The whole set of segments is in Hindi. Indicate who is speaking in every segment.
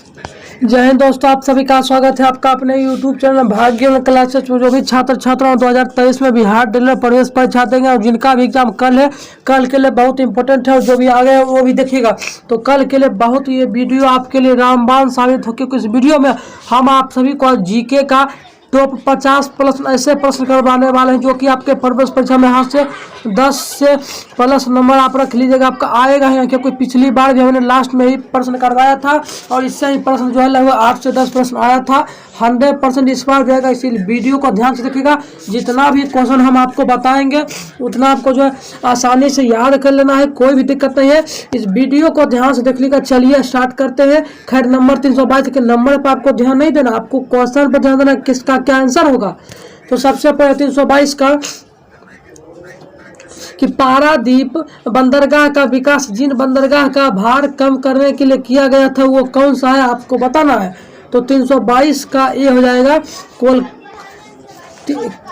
Speaker 1: जय हिंद दोस्तों, आप सभी का स्वागत है आपका अपने YouTube चैनल भाग्य क्लासेस में। जो भी छात्र छात्राओं 2023 में बिहार रेलवे प्रवेश परीक्षा देंगे और जिनका भी एग्जाम कल है, कल के लिए बहुत इंपॉर्टेंट है और जो भी आ गए वो भी देखिएगा। तो कल के लिए बहुत ये वीडियो आपके लिए रामबाण साबित हो, क्योंकि इस वीडियो में हम आप सभी को जीके का टॉप 50 प्रश्न ऐसे प्रश्न करवाने वाले हैं जो कि आपके प्रवेश परीक्षा में यहाँ से 10 से प्लस नंबर आप रख लीजिएगा, आपका आएगा ही, क्योंकि पिछली बार भी हमने लास्ट में ही प्रश्न करवाया था और इससे ही प्रश्न जो है लगभग 8 से 10 प्रश्न आया था। 100% इस बार जाएगा, इसीलिए वीडियो को ध्यान से देखिएगा। जितना भी क्वेश्चन हम आपको बताएंगे उतना आपको जो है आसानी से याद कर लेना है, कोई भी दिक्कत नहीं है। इस वीडियो को ध्यान से देख लीजिएगा। चलिए स्टार्ट करते हैं। खैर नंबर 322 के नंबर पर आपको ध्यान नहीं देना, आपको क्वेश्चन पर ध्यान देना किसका क्या आंसर होगा। तो सबसे पहले 322 का कि पारादीप बंदरगाह का विकास जिन बंदरगाह का भार कम करने के लिए किया गया था वो कौन सा है, आपको बताना है। तो 322 का ये हो जाएगा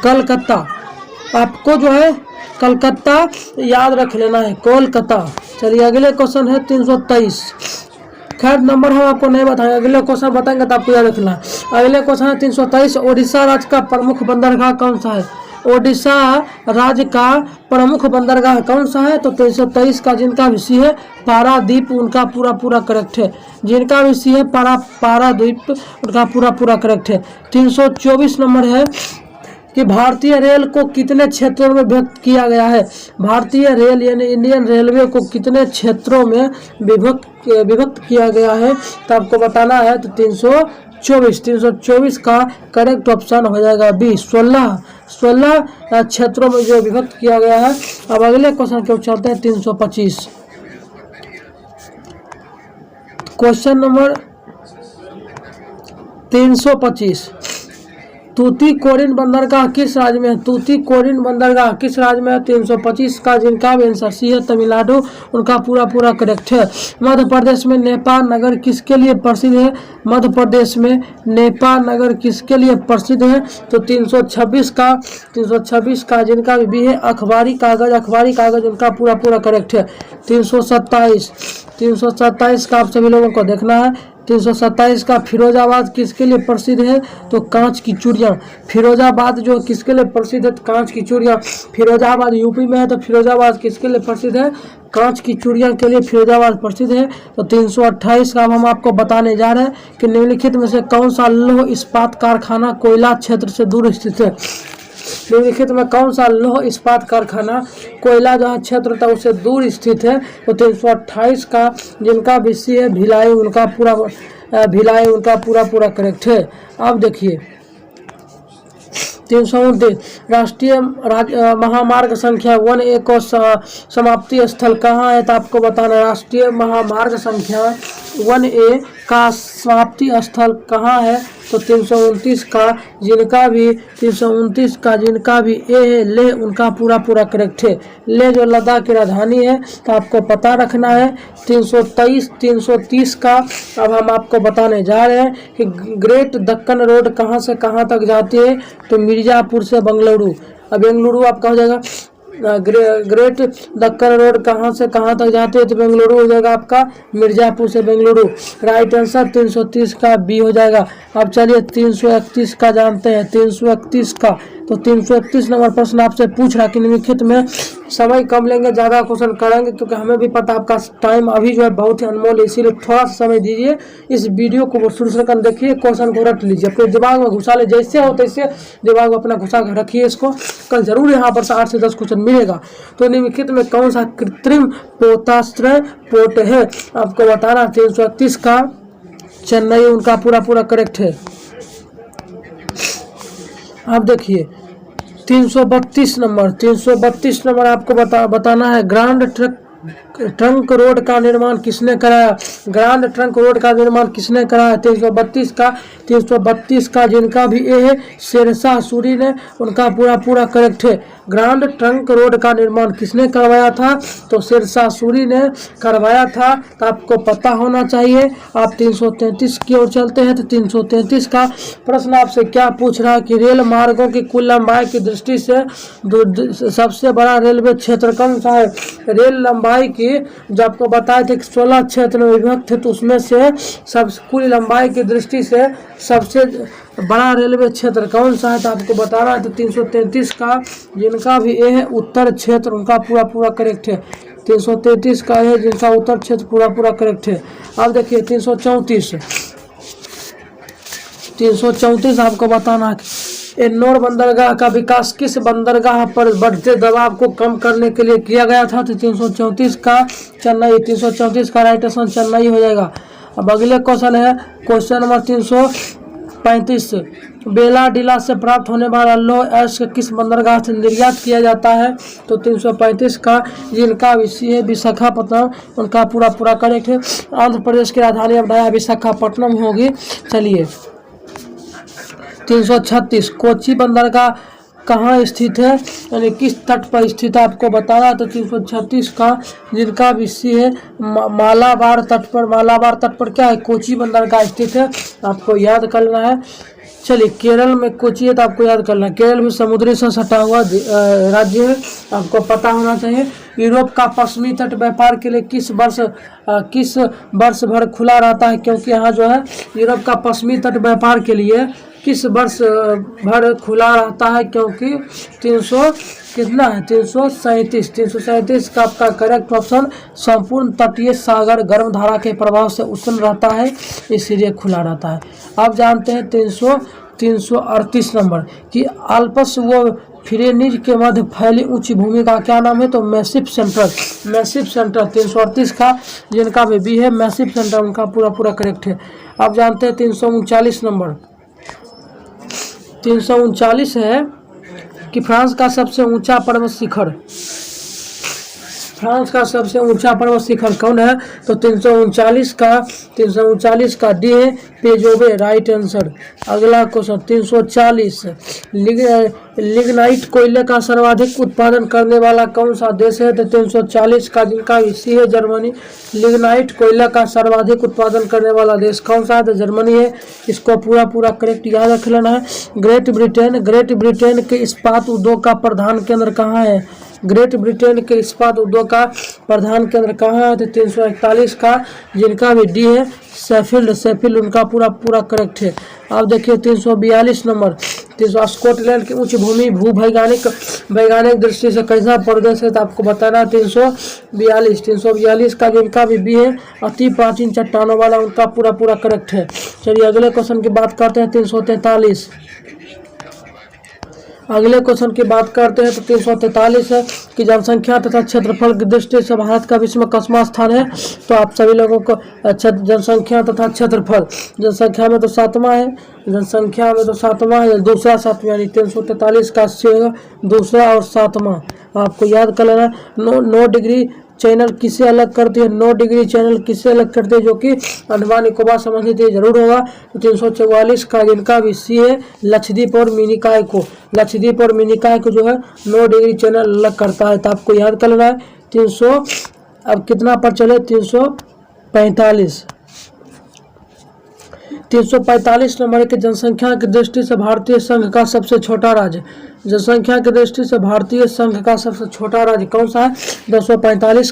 Speaker 1: कलकत्ता। आपको जो है कलकत्ता याद रख लेना है, कोलकाता। चलिए अगले क्वेश्चन है 323। खैर नंबर हम आपको नहीं बताएंगे, अगले क्वेश्चन बताएंगे तो आपको याद रखना है। अगले क्वेश्चन है 323। ओडिशा राज्य का प्रमुख बंदरगाह कौन सा है। ओडिशा राज्य का प्रमुख बंदरगाह कौन सा है। तो 323 का जिनका भी सी है पारादीप, उनका पूरा करेक्ट है। जिनका भी सी है पारादीप, उनका पूरा करेक्ट है। 324 नंबर है कि भारतीय रेल को कितने क्षेत्रों में विभक्त किया गया है। भारतीय रेल यानी इंडियन रेलवे को कितने क्षेत्रों में विभक्त किया गया है, तो आपको बताना है। तो 324 का करेक्ट ऑप्शन हो जाएगा बी, 16 क्षेत्रों में जो विभक्त किया गया है। अब अगले क्वेश्चन के चलते हैं 325। Question number 325। तूतीकोरिन बंदरगाह किस राज्य में है। तूतीकोरिन बंदरगाह किस राज्य में है। 325 का जिनका भी आंसर सी है तमिलनाडु, उनका पूरा करेक्ट है। मध्य प्रदेश में नेपाल नगर किसके लिए प्रसिद्ध है। मध्य प्रदेश में नेपाल नगर किसके लिए प्रसिद्ध है। तो 326 का जिनका भी है अखबारी कागज उनका पूरा करेक्ट है। 327 का आप सभी लोगों को देखना है। 327 का फिरोजाबाद किसके लिए प्रसिद्ध है। तो कांच की चूड़ियाँ। फिरोजाबाद जो किसके लिए प्रसिद्ध है, कांच की चूड़ियाँ। फिरोजाबाद यूपी में है, तो फिरोजाबाद किसके लिए प्रसिद्ध है, कांच की चूड़ियाँ के लिए फिरोजाबाद प्रसिद्ध है। तो 328 का हम आपको बताने जा रहे हैं कि निम्नलिखित में से कौन सा लौह इस्पात कारखाना कोयला क्षेत्र से दूर स्थित है। निम्नलिखित में कौन सा लौह इस्पात कारखाना कोयला जहाँ क्षेत्र था उससे दूर स्थित है। तो 328 का जिनका विषय है भिलाई, उनका पूरा करेक्ट है। अब देखिए 329 राष्ट्रीय महामार्ग संख्या 1A को समाप्ति स्थल कहाँ है, तो आपको बताना है। राष्ट्रीय महामार्ग संख्या 1A का समाप्ति स्थल कहाँ है। तो 329 का जिनका भी ए है ले, उनका पूरा करेक्ट है। ले जो लद्दाख की राजधानी है, तो आपको पता रखना है। 330 का अब हम आपको बताने जा रहे हैं कि ग्रेट दक्कन रोड कहाँ से कहाँ तक जाती है। तो मिर्जापुर से बेंगलुरु। अब बेंगलुरु आपका हो जाएगा ग्रेट दक्कन रोड कहाँ से कहाँ तक जाती है। तो बेंगलुरु हो जाएगा आपका मिर्जापुर से बेंगलुरु। राइट आंसर 330 का बी हो जाएगा। अब चलिए 331 का जानते हैं। 331 का तो 331 नंबर प्रश्न आपसे पूछ रहा कि निम्नलिखित में, समय कम लेंगे, ज़्यादा क्वेश्चन करेंगे क्योंकि हमें भी पता आपका टाइम अभी जो है बहुत ही अनमोल है, इसीलिए थोड़ा सा समय दीजिए। इस वीडियो को शुरू से कर देखिए, क्वेश्चन को रट लीजिए, अपने दिमाग में घुसा ले, जैसे हो तैसे दिमाग में अपना घुसा कर रखिए इसको। कल जरूर यहाँ पर 8 से 10 क्वेश्चन मिलेगा। तो निम्नलिखित में कौन सा कृत्रिम पोताश्रय पोर्ट है, आपको बताना। 331 का चेन्नई, उनका पूरा करेक्ट है। आप देखिए 332 नंबर आपको बताना है। ग्रांड ट्रंक रोड का निर्माण किसने कराया। ग्रांड ट्रंक रोड का निर्माण किसने कराया। 332 का जिनका भी ए है शेरशाह सूरी ने, उनका पूरा करेक्ट है। ग्रांड ट्रंक रोड का निर्माण किसने करवाया था। तो शेरशाह सूरी ने करवाया था, तो आपको पता होना चाहिए। आप 333 की ओर चलते हैं। तो 333 का प्रश्न आपसे क्या पूछ रहा है कि रेल मार्गों की कुल लंबाई की दृष्टि से सबसे बड़ा रेलवे क्षेत्र कौन सा है। रेल लंबाई की कि जो आपको बताए थे कि 16 क्षेत्र में विभक्त थे, तो उसमें से सब कुल लंबाई की दृष्टि से सबसे बड़ा रेलवे क्षेत्र कौन सा है, तो आपको बताना है। तो 333 का जिनका भी ए है उत्तर क्षेत्र, उनका पूरा पूरा करेक्ट है। 333 का है जिनका उत्तर क्षेत्र पूरा पूरा करेक्ट है। अब देखिए 334 आपको बताना है एन्नोर बंदरगाह का विकास किस बंदरगाह पर बढ़ते दबाव को कम करने के लिए किया गया था, तो 334 का चेन्नई, 334 का राइट आंसर चेन्नई हो जाएगा। अब अगले क्वेश्चन है क्वेश्चन नंबर 335, बेला डीला से प्राप्त होने वाला लौह अयस्क किस बंदरगाह से निर्यात किया जाता है, तो 335 का जिनका विषय विशाखापट्टनम, उनका पूरा पूरा करेक्ट है। आंध्र प्रदेश की राजधानी अब नया विशाखापट्टनम होगी। चलिए 336 कोची बंदरगाह कहाँ स्थित है, यानी किस तट पर स्थित है, आपको बताना। तो 336 का जिनका विषय है मालाबार तट पर, मालाबार तट पर क्या है, कोची बंदरगाह स्थित है, आपको याद करना है। चलिए केरल में कोची है तो आपको याद करना है, केरल भी समुद्री से सटा हुआ राज्य है, आपको पता होना चाहिए। यूरोप का पश्चिमी तट व्यापार के लिए किस वर्ष भर खुला रहता है, क्योंकि यहाँ जो है यूरोप का पश्चिमी तट व्यापार के लिए किस वर्ष भर खुला रहता है, क्योंकि 337 का आपका करेक्ट ऑप्शन संपूर्ण तटीय सागर गर्म धारा के प्रभाव से उष्ण रहता है, इसीलिए खुला रहता है। आप जानते हैं 338 नंबर कि अल्प्स व फिरेनीज के मध्य फैली ऊंची भूमि का क्या नाम है, तो मैसिव सेंटर। 338 का जिनका भी है मैसिव सेंटर, उनका पूरा पूरा करेक्ट है। आप जानते हैं 339 नंबर 339 है कि फ्रांस का सबसे ऊंचा पर्वत शिखर कौन है, तो 339 का डी है पेजोवे, राइट आंसर। अगला क्वेश्चन 340 लिग्नाइट कोयले का सर्वाधिक उत्पादन करने वाला कौन सा देश है, तो 340 का जिनका विषय है जर्मनी। लिग्नाइट कोयले का सर्वाधिक उत्पादन करने वाला देश कौन सा है, तो जर्मनी है, इसको पूरा पूरा करेक्ट याद रख लेना है। ग्रेट ब्रिटेन के इस्पात उद्योग का प्रधान केंद्र कहाँ है, ग्रेट ब्रिटेन के इस्पात उद्योग का प्रधान केंद्र कहाँ है, तो 341 का जिनका भी डी है शेफील्ड, उनका पूरा पूरा करेक्ट है। आप देखिए 342 नंबर स्कॉटलैंड की उच्च भूमि वैज्ञानिक दृष्टि से कैसा प्रदेश है, तो आपको बताना 342 का जिनका भी बी है अति प्राचीन चट्टानों वाला, उनका पूरा पूरा करेक्ट है। चलिए अगले क्वेश्चन की बात करते हैं 343। अगले क्वेश्चन की बात करते हैं तो 343 है कि जनसंख्या तथा क्षेत्रफल की दृष्टि से भारत का विश्व में कस्वां स्थान है, तो आप सभी लोगों को जनसंख्या तथा क्षेत्रफल, जनसंख्या में तो सातवां है, दूसरा सातवां, यानी 343 का दूसरा और सातवां आपको याद कर लेना। 9 डिग्री चैनल किसे अलग करती है, 9 डिग्री चैनल किसे अलग करते हैं, जो कि अंडमान निकोबार संबंधित जरूर होगा। तो 344 का जिनका भी सी है लक्षद्वीप और मिनिकॉय को, जो है 9 डिग्री चैनल अलग करता है, तो आपको याद कर लेना है। 300 अब कितना पर चले 345 नंबर के जनसंख्या की दृष्टि से भारतीय संघ का सबसे छोटा राज्य, जनसंख्या की दृष्टि से भारतीय संघ का सबसे छोटा राज्य कौन सा है, 345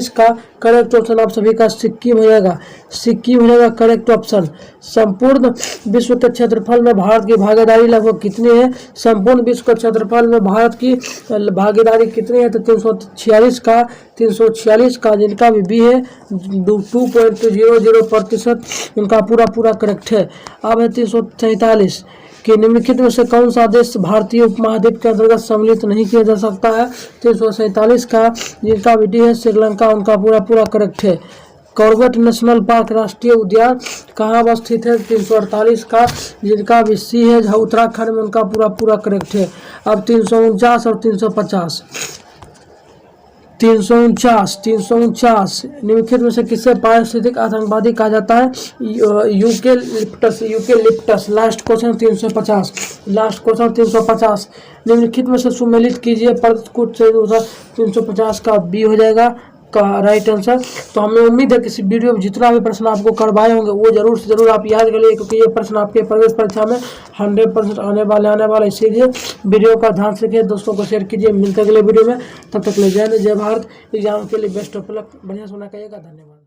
Speaker 1: का करेक्ट ऑप्शन आप सभी का सिक्किम हो जाएगा, करेक्ट ऑप्शन। संपूर्ण विश्व के क्षेत्रफल में भारत की भागीदारी लगभग कितनी है, संपूर्ण विश्व के क्षेत्रफल में भारत की भागीदारी कितनी है, तो 346 का जिनका भी बी है 2.00%, उनका पूरा पूरा करेक्ट है। अब है 347 कि निम्नलिखित में से कौन सा देश भारतीय उपमहाद्वीप के अंतर्गत सम्मिलित नहीं किया जा सकता है, 347 का जिनका भी डी है श्रीलंका, उनका पूरा पूरा करेक्ट है। कॉर्बेट नेशनल पार्क राष्ट्रीय उद्यान कहाँ अवस्थित है, 348 का जिनका भी सी है उत्तराखंड में, उनका पूरा पूरा करेक्ट है। अब 349 और 350 349 निम्नलिखित में से किसे पारिस्थितिक आतंकवादी कहा जाता है, यूकेलिप्टस। लास्ट क्वेश्चन 350 निम्नलिखित में से सुमेलित कीजिए पद कुछ 350 का बी हो जाएगा, का राइट आंसर। तो हमें उम्मीद है कि इस वीडियो में जितना भी प्रश्न आपको करवाए होंगे वो जरूर से जरूर आप याद करिए, क्योंकि ये प्रश्न आपके प्रवेश परीक्षा में 100% आने वाले इसीलिए वीडियो का ध्यान से रखिए, दोस्तों को शेयर कीजिए। मिलते अगले वीडियो में, तब तक ले जय हिंद जय भारत। एग्जाम के लिए बेस्ट ऑफ लक, बढ़िया सुना करिएगा। धन्यवाद।